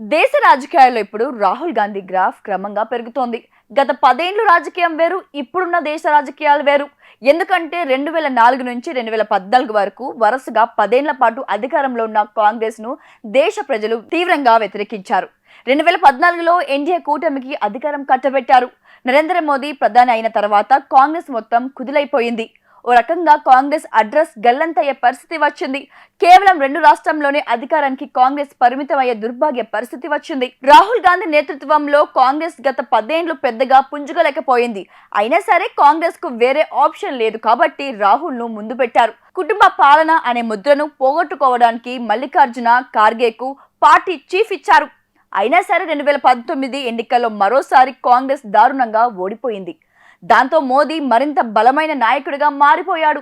దేశ రాజకీయాల్లో ఇప్పుడు రాహుల్ గాంధీ గ్రాఫ్ క్రమంగా పెరుగుతోంది. గత 10 ఏళ్లు రాజకీయం వేరు, ఇప్పుడున్న దేశ రాజకీయాలు వేరు. ఎందుకంటే 2004 నుంచి 2014 వరకు వరుసగా 10 ఏళ్ల పాటు అధికారంలో ఉన్న కాంగ్రెస్ ను దేశ ప్రజలు తీవ్రంగా వ్యతిరేకించారు. 2014లో ఎన్డీఏ కూటమికి అధికారం కట్టబెట్టారు. నరేంద్ర మోదీ ప్రధాని అయిన తర్వాత కాంగ్రెస్ మొత్తం కుదిలైపోయింది. ఓ రకంగా కాంగ్రెస్ అడ్రస్ గల్లంతయ్యే పరిస్థితి వచ్చింది. కేవలం 2 రాష్ట్రంలోనే అధికారానికి కాంగ్రెస్ పరిమితమయ్యే దుర్భాగ్య పరిస్థితి వచ్చింది. రాహుల్ గాంధీ నేతృత్వంలో కాంగ్రెస్ గత 10 ఏళ్లు పెద్దగా పుంజుకోలేకపోయింది. అయినా సరే కాంగ్రెస్ కు వేరే ఆప్షన్ లేదు కాబట్టి రాహుల్ ను ముందు పెట్టారు. కుటుంబ పాలన అనే ముద్రను పోగొట్టుకోవడానికి మల్లికార్జున ఖార్గేకు పార్టీ చీఫ్ ఇచ్చారు. అయినా సరే 2019 ఎన్నికల్లో మరోసారి కాంగ్రెస్ దారుణంగా ఓడిపోయింది. దాంతో మోదీ మరింత బలమైన నాయకుడిగా మారిపోయాడు.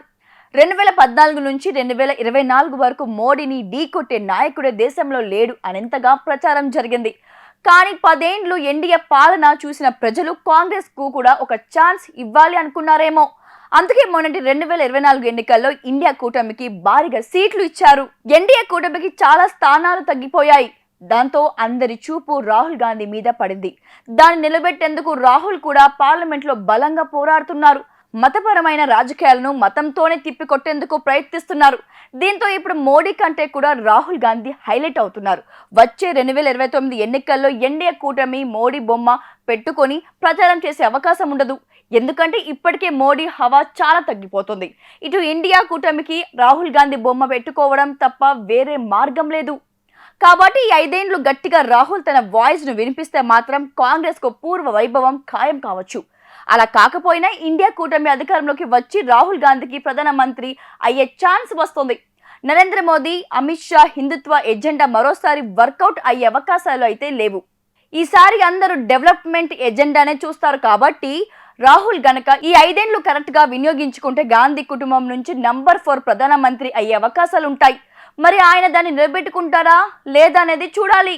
2014 నుంచి 2024 వరకు మోడీని ఢీకొట్టే నాయకుడే దేశంలో లేడు అనేంతగా ప్రచారం జరిగింది. కానీ 10 ఏళ్లు ఎన్డీఏ పాలన చూసిన ప్రజలు కాంగ్రెస్ కు కూడా ఒక ఛాన్స్ ఇవ్వాలి అనుకున్నారేమో. అందుకే మొన్నటి 2024 ఎన్నికల్లో ఇండియా కూటమికి భారీగా సీట్లు ఇచ్చారు. ఎన్డీఏ కూటమికి చాలా స్థానాలు తగ్గిపోయాయి. దాంతో అందరి చూపు రాహుల్ గాంధీ మీద పడింది. దాన్ని నిలబెట్టేందుకు రాహుల్ కూడా పార్లమెంట్లో బలంగా పోరాడుతున్నారు. మతపరమైన రాజకీయాలను మతంతోనే తిప్పికొట్టేందుకు ప్రయత్నిస్తున్నారు. దీంతో ఇప్పుడు మోడీ కంటే కూడా రాహుల్ గాంధీ హైలైట్ అవుతున్నారు. వచ్చే 2029 ఎన్నికల్లో ఎన్డీఏ కూటమి మోడీ బొమ్మ పెట్టుకొని ప్రచారం చేసే అవకాశం ఉండదు. ఎందుకంటే ఇప్పటికే మోడీ హవా చాలా తగ్గిపోతుంది. ఇటు ఇండియా కూటమికి రాహుల్ గాంధీ బొమ్మ పెట్టుకోవడం తప్ప వేరే మార్గం లేదు. కాబట్టి ఈ 5 ఏళ్లు గట్టిగా రాహుల్ తన వాయిస్ ను వినిపిస్తే మాత్రం కాంగ్రెస్ కు పూర్వ వైభవం ఖాయం కావచ్చు. అలా కాకపోయినా ఇండియా కూటమి అధికారంలోకి వచ్చి రాహుల్ గాంధీకి ప్రధానమంత్రి అయ్యే ఛాన్స్ వస్తుంది. నరేంద్ర మోదీ, అమిత్ షా హిందుత్వ ఎజెండా మరోసారి వర్కౌట్ అయ్యే అవకాశాలు అయితే లేవు. ఈసారి అందరూ డెవలప్మెంట్ ఎజెండానే చూస్తారు కాబట్టి రాహుల్ గనక ఈ 5 ఏళ్లు కరెక్ట్ గా వినియోగించుకుంటే గాంధీ కుటుంబం నుంచి నంబర్ 4 ప్రధానమంత్రి అయ్యే అవకాశాలుంటాయి. మరి ఆయన దాన్ని నిలబెట్టుకుంటారా లేదా అనేది చూడాలి.